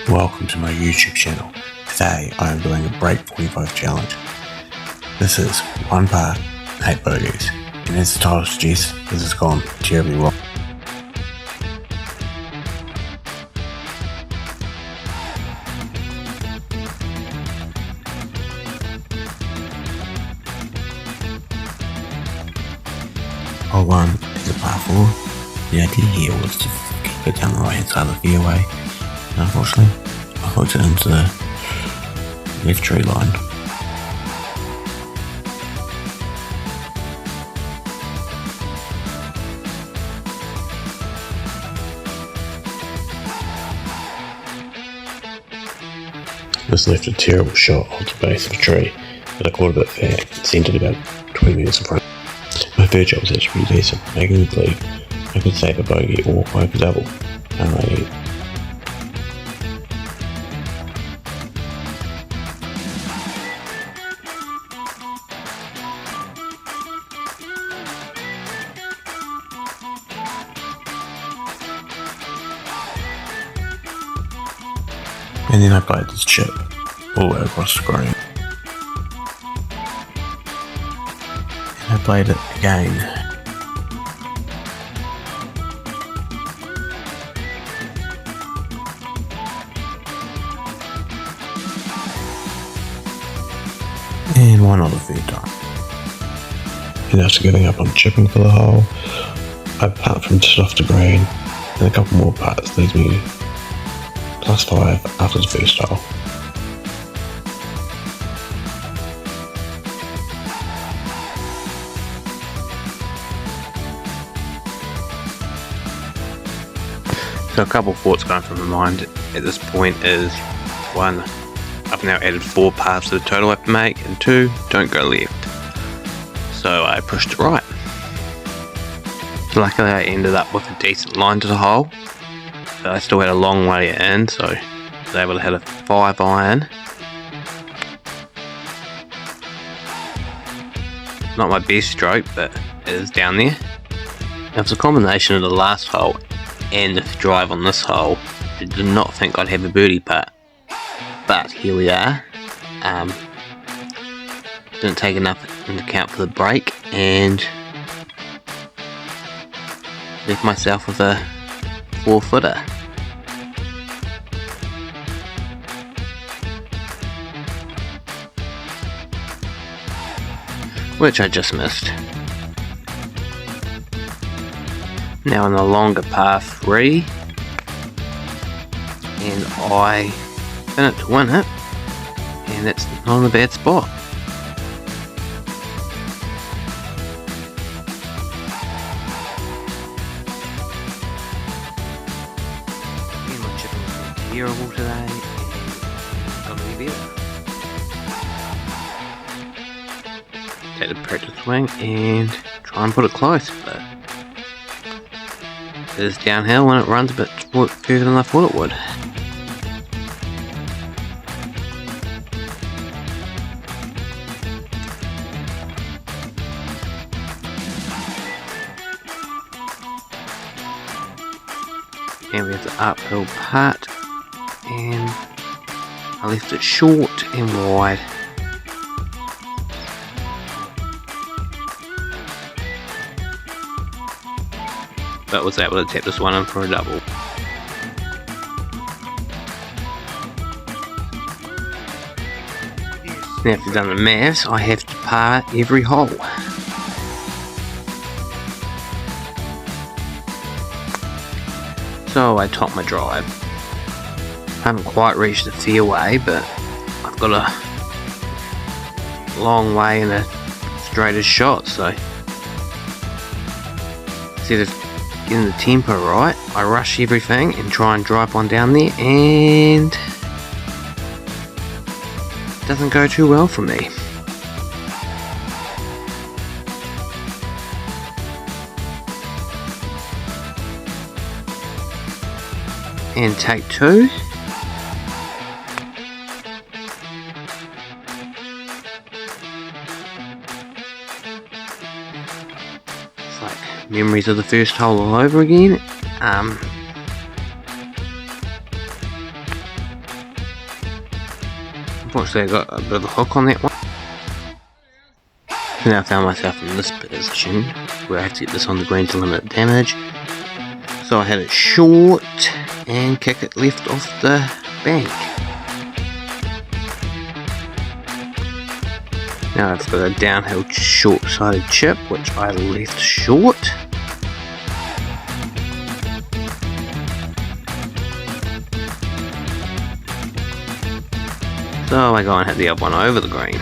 Welcome to my YouTube channel. Today I am doing a break 45 challenge. This is 1 par, 8 bogeys, and as the title suggests, this has gone terribly wrong. Hole 1 is a par 4. The idea here was to keep it down the right hand side of the fairway, and unfortunately I hooked it into the left tree line. This left a terrible shot off the base of a tree, but I caught a bit fat and sent it about 20 metres in front. My third shot was actually pretty decent, making the believe I could save a bogey or make a double. And then I played this chip all the way across the green. And I played it again. And one on the third time. And after giving up on chipping for the hole, I putt from just off the green, and a couple more putts leaves me +5 after the first hole. So a couple thoughts going through my mind at this point is, 1, I've now added 4 paths to the total I have to make, and 2, don't go left. So I pushed it right. Luckily I ended up with a decent line to the hole. But I still had a long way in, so I was able to hit a 5 iron. Not my best stroke, but it is down there. Now it's a combination of the last hole and the drive on this hole. I did not think I'd have a birdie putt, but here we are. Didn't take enough into account for the break and left myself with a 4-footer. Which I just missed. Now on the longer par 3, and I spin it to win it, and it's not in a bad spot. Terrible today, and it's gonna be better. Take the practice swing and try and put it close, but it is downhill when it runs a bit further than I thought it would. And we have the uphill putt, and I left it short and wide. But was able to tap this one in for a double. Now if you've done the maths, I have to par every hole. So I top my drive. I haven't quite reached the fairway, but I've got a long way and a straighter shot, so instead of getting the tempo right, I rush everything and try and drive one down there, and it doesn't go too well for me. And take 2. It's like memories of the first hole all over again. Unfortunately I got a bit of a hook on that one. So now I found myself in this position where I have to get this on the green to limit damage. So I had it short and kick it left off the bank. Now I've got a downhill short-sided chip which I left short. So I go and hit the other one over the green.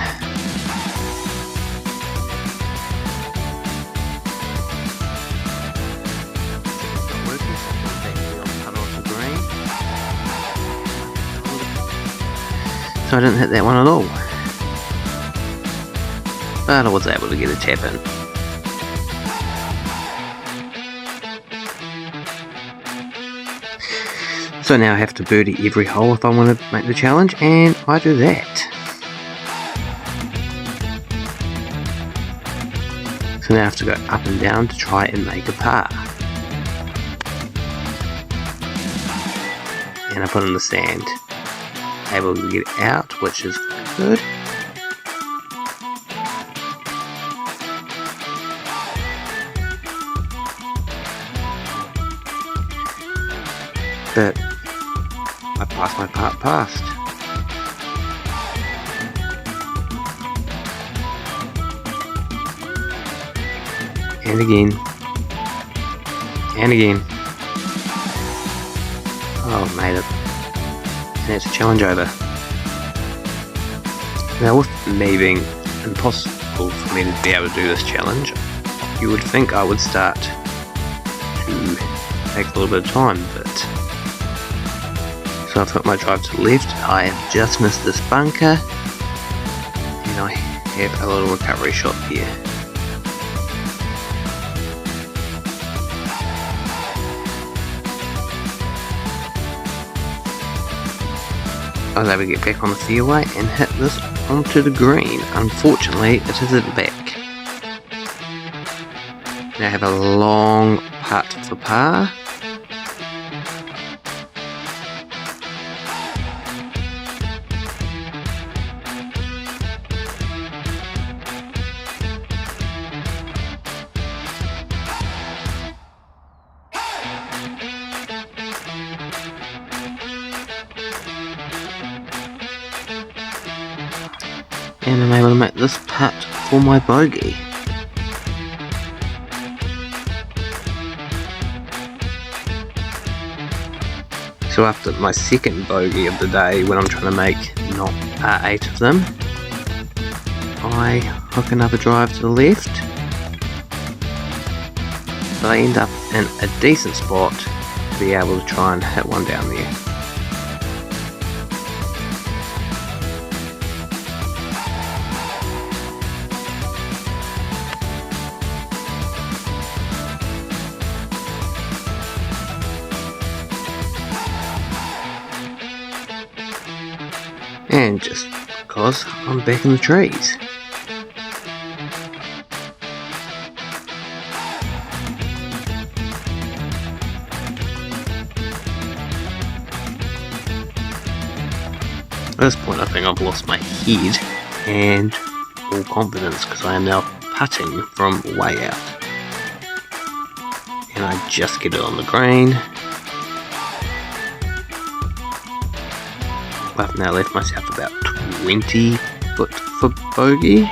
So I didn't hit that one at all. But I was able to get a tap in. So now I have to birdie every hole if I want to make the challenge, and I do that. So now I have to go up and down to try and make a par. And I put in the sand. Able to get it out, which is good. But I passed my part past. And again. And again. Oh, made it. And it's a challenge over. Now with me being impossible for me to be able to do this challenge, you would think I would start to take a little bit of time, but so I've put my drive to the left, I have just missed this bunker, and I have a little recovery shot here. I was able to get back on the fairway and hit this onto the green. Unfortunately, it is at the back. Now I have a long putt for par. And I'm able to make this putt for my bogey. So after my second bogey of the day, when I'm trying to make not 8 of them, I hook another drive to the left. So I end up in a decent spot to be able to try and hit one down there. And just because I'm back in the trees. At this point I think I've lost my head and all confidence because I am now putting from way out. And I just get it on the green. I've now left myself about 20 foot for bogey.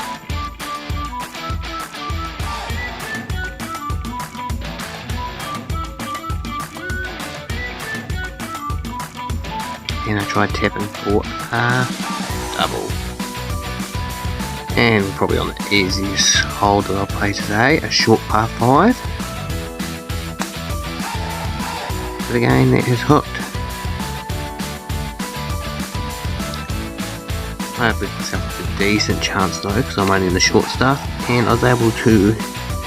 And I tried tapping for a double. And probably on the easiest hole that I'll play today, a short par 5. But again, that has hooked. I have myself a decent chance though, because I'm only in the short stuff, and I was able to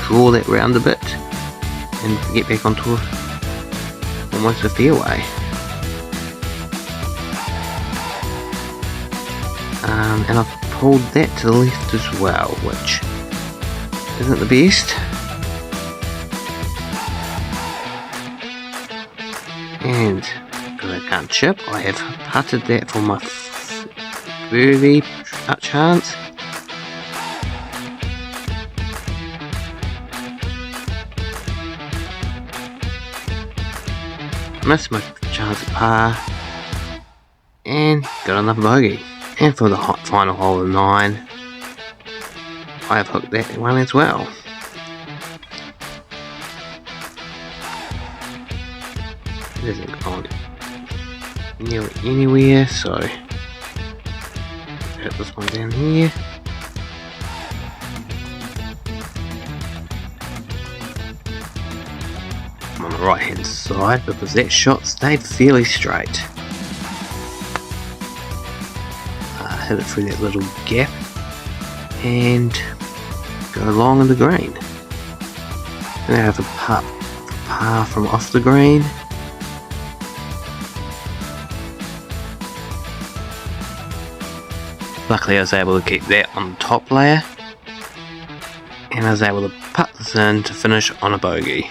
draw that round a bit and get back onto almost a fairway. And I've pulled that to the left as well, which isn't the best. And because I can't chip, I have putted that for my birdie chance. Missed my chance at par. And got another bogey. And for the final hole of 9, I have hooked that one as well. It isn't gone nearly anywhere, so hit this one down here. I'm on the right hand side because that shot stayed fairly straight. Hit it through that little gap and go along in the green. Then I have a putt for par from off the green. Luckily I was able to keep that on the top layer, and I was able to putt this in to finish on a bogey.